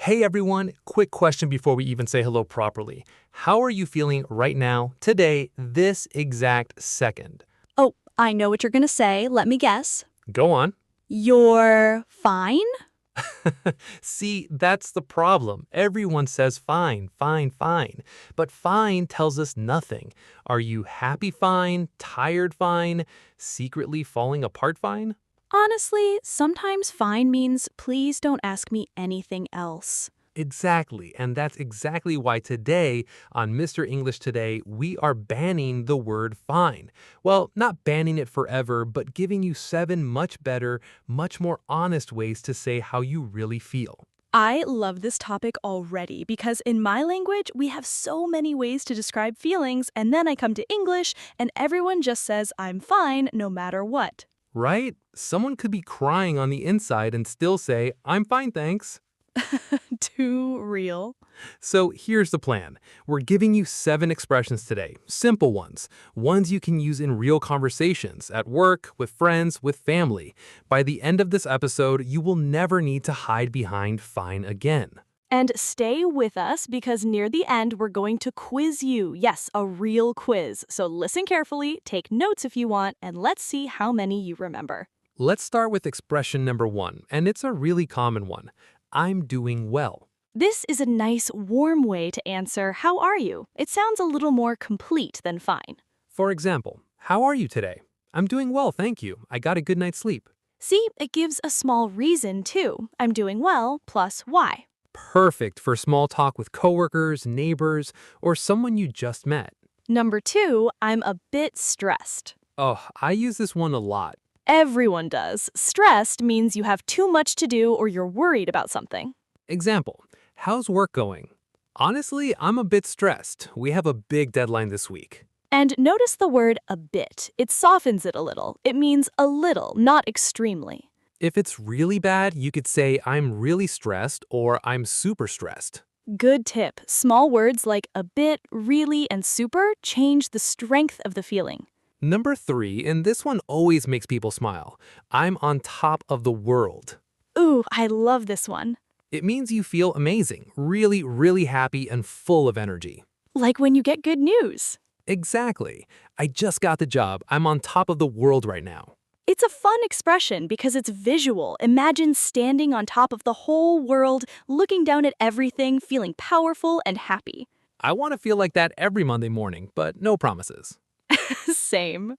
Hey everyone, quick question before we even say hello properly. How are you feeling right now, today, this exact second? Oh, I know what you're gonna say. Let me guess. Go on. You're fine? See, that's the problem. Everyone says fine, fine, fine. But fine tells us nothing. Are you happy fine, tired fine, secretly falling apart fine? Honestly, sometimes fine means please don't ask me anything else. Exactly, and that's exactly why today on Mr. English Today, we are banning the word fine. Well, not banning it forever, but giving you 7 much better, much more honest ways to say how you really feel. I love this topic already because in my language, we have so many ways to describe feelings, and then I come to English and everyone just says I'm fine no matter what. Right? Someone could be crying on the inside and still say, I'm fine, thanks. Too real. So here's the plan. We're giving you 7 expressions today, simple ones you can use in real conversations, at work, with friends, with family. By the end of this episode, you will never need to hide behind fine again. And stay with us because near the end, we're going to quiz you. Yes, a real quiz. So listen carefully, take notes if you want, and let's see how many you remember. Let's start with expression number 1, and it's a really common one. I'm doing well. This is a nice, warm way to answer, how are you? It sounds a little more complete than fine. For example, how are you today? I'm doing well, thank you. I got a good night's sleep. See, it gives a small reason too. I'm doing well, plus why. Perfect for small talk with coworkers, neighbors, or someone you just met. Number 2, I'm a bit stressed. Oh, I use this one a lot. Everyone does. Stressed means you have too much to do or you're worried about something. Example, how's work going? Honestly, I'm a bit stressed. We have a big deadline this week. And notice the word a bit. It softens it a little. It means a little, not extremely. If it's really bad, you could say I'm really stressed or I'm super stressed. Good tip. Small words like a bit, really, and super change the strength of the feeling. Number 3, and this one always makes people smile. I'm on top of the world. Ooh, I love this one. It means you feel amazing, really, really happy and full of energy. Like when you get good news. Exactly. I just got the job. I'm on top of the world right now. It's a fun expression because it's visual. Imagine standing on top of the whole world, looking down at everything, feeling powerful and happy. I want to feel like that every Monday morning, but no promises. Same.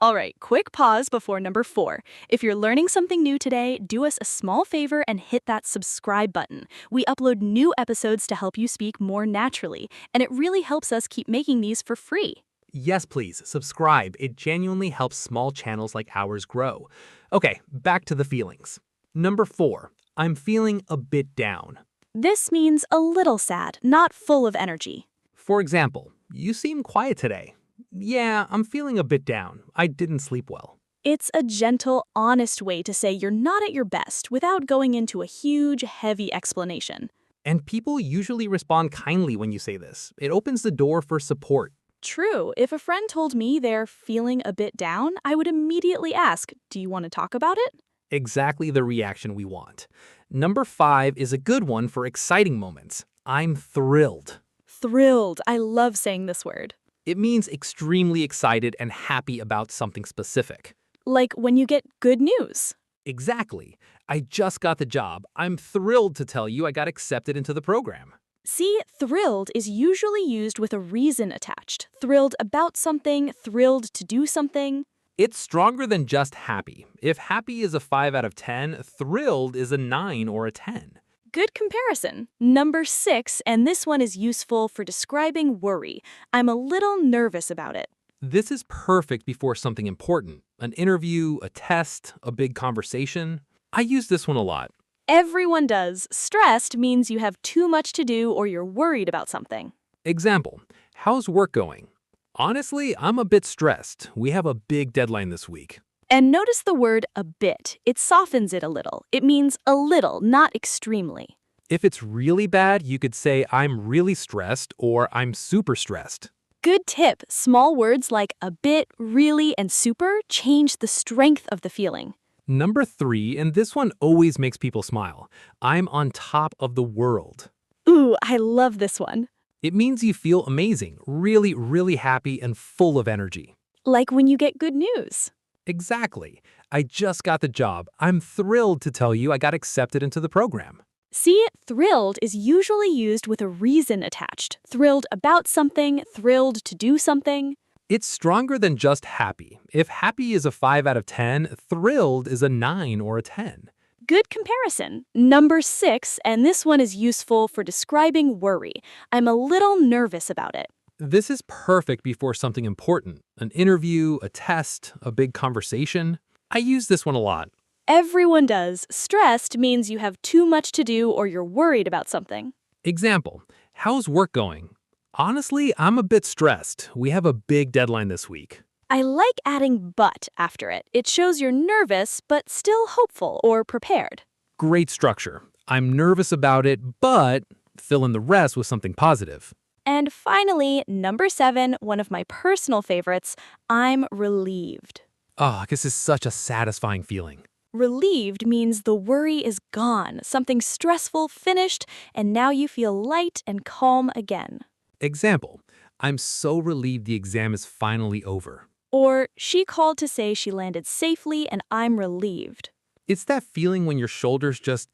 All right, quick pause before number 4. If you're learning something new today, do us a small favor and hit that subscribe button. We upload new episodes to help you speak more naturally, and it really helps us keep making these for free. Yes, please, subscribe. It genuinely helps small channels like ours grow. Okay, back to the feelings. Number 4, I'm feeling a bit down. This means a little sad, not full of energy. For example, you seem quiet today. Yeah, I'm feeling a bit down. I didn't sleep well. It's a gentle, honest way to say you're not at your best without going into a huge, heavy explanation. And people usually respond kindly when you say this. It opens the door for support. True, if a friend told me they're feeling a bit down, I would immediately ask, do you want to talk about it? Exactly the reaction we want. Number 5 is a good one for exciting moments. I'm thrilled. Thrilled. I love saying this word. It means extremely excited and happy about something specific. Like when you get good news. Exactly. I just got the job. I'm thrilled to tell you I got accepted into the program. See, thrilled is usually used with a reason attached. Thrilled about something, thrilled to do something. It's stronger than just happy. If happy is a 5 out of 10, thrilled is a 9 or a 10. Good comparison. Number 6, and this one is useful for describing worry. I'm a little nervous about it. This is perfect before something important. An interview, a test, a big conversation. I use this one a lot. Everyone does. Stressed means you have too much to do or you're worried about something. Example, how's work going? Honestly, I'm a bit stressed. We have a big deadline this week. And notice the word a bit. It softens it a little. It means a little, not extremely. If it's really bad, you could say I'm really stressed or I'm super stressed. Good tip. Small words like a bit, really, and super change the strength of the feeling. Number 3, and this one always makes people smile. I'm on top of the world. Ooh, I love this one. It means you feel amazing, really, really happy and full of energy. Like when you get good news. Exactly. I just got the job. I'm thrilled to tell you I got accepted into the program. See, thrilled is usually used with a reason attached. Thrilled about something, thrilled to do something. It's stronger than just happy. If happy is a 5 out of 10, thrilled is a 9 or a 10. Good comparison. Number 6, and this one is useful for describing worry. I'm a little nervous about it. This is perfect before something important, an interview, a test, a big conversation. I use this one a lot. Everyone does. Stressed means you have too much to do or you're worried about something. Example, how's work going? Honestly, I'm a bit stressed. We have a big deadline this week. I like adding but after it. It shows you're nervous but still hopeful or prepared. Great structure. I'm nervous about it, but fill in the rest with something positive. And finally, number 7, one of my personal favorites, I'm relieved. Oh, this is such a satisfying feeling. Relieved means the worry is gone, something stressful finished, and now you feel light and calm again. Example, I'm so relieved the exam is finally over. Or, she called to say she landed safely and I'm relieved. It's that feeling when your shoulders just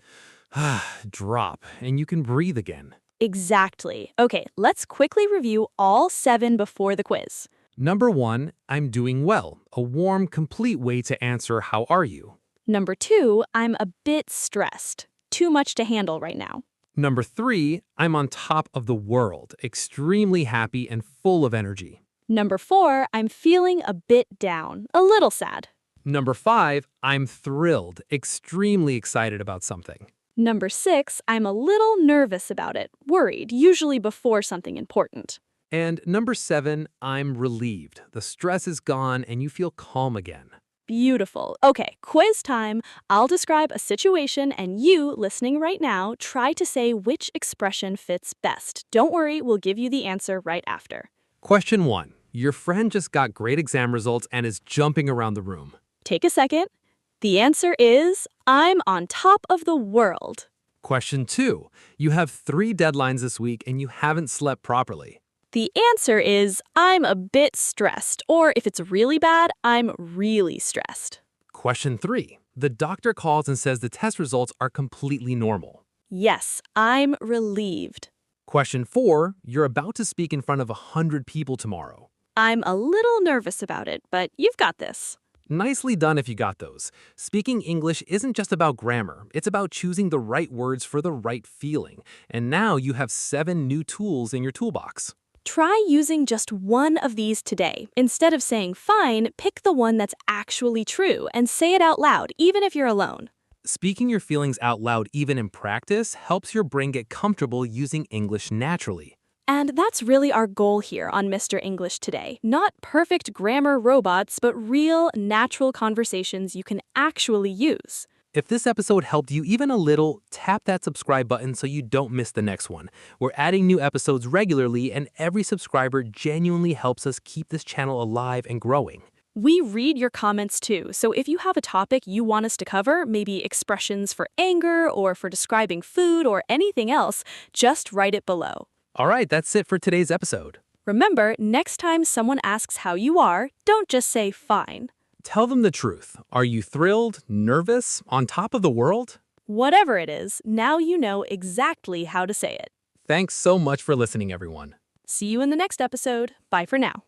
drop and you can breathe again. Exactly. Okay, let's quickly review all 7 before the quiz. Number 1, I'm doing well. A warm, complete way to answer how are you. Number 2, I'm a bit stressed. Too much to handle right now. Number 3, I'm on top of the world, extremely happy and full of energy. Number 4, I'm feeling a bit down, a little sad. Number 5, I'm thrilled, extremely excited about something. Number 6, I'm a little nervous about it, worried, usually before something important. And number 7, I'm relieved. The stress is gone and you feel calm again. Beautiful. Okay, quiz time. I'll describe a situation and you, listening right now, try to say which expression fits best. Don't worry, we'll give you the answer right after. Question 1. Your friend just got great exam results and is jumping around the room. Take a second. The answer is, I'm on top of the world. Question 2. You have 3 deadlines this week and you haven't slept properly. The answer is, I'm a bit stressed, or if it's really bad, I'm really stressed. Question 3. The doctor calls and says the test results are completely normal. Yes, I'm relieved. Question 4. You're about to speak in front of 100 people tomorrow. I'm a little nervous about it, but you've got this. Nicely done if you got those. Speaking English isn't just about grammar, it's about choosing the right words for the right feeling. And now you have 7 new tools in your toolbox. Try using just one of these today. Instead of saying fine, pick the one that's actually true and say it out loud, even if you're alone. Speaking your feelings out loud even in practice helps your brain get comfortable using English naturally. And that's really our goal here on Mr. English Today. Not perfect grammar robots, but real, natural conversations you can actually use. If this episode helped you even a little, tap that subscribe button so you don't miss the next one. We're adding new episodes regularly, and every subscriber genuinely helps us keep this channel alive and growing. We read your comments too, so if you have a topic you want us to cover, maybe expressions for anger or for describing food or anything else, just write it below. All right, that's it for today's episode. Remember, next time someone asks how you are, don't just say fine. Tell them the truth. Are you thrilled, nervous, on top of the world? Whatever it is, now you know exactly how to say it. Thanks so much for listening, everyone. See you in the next episode. Bye for now.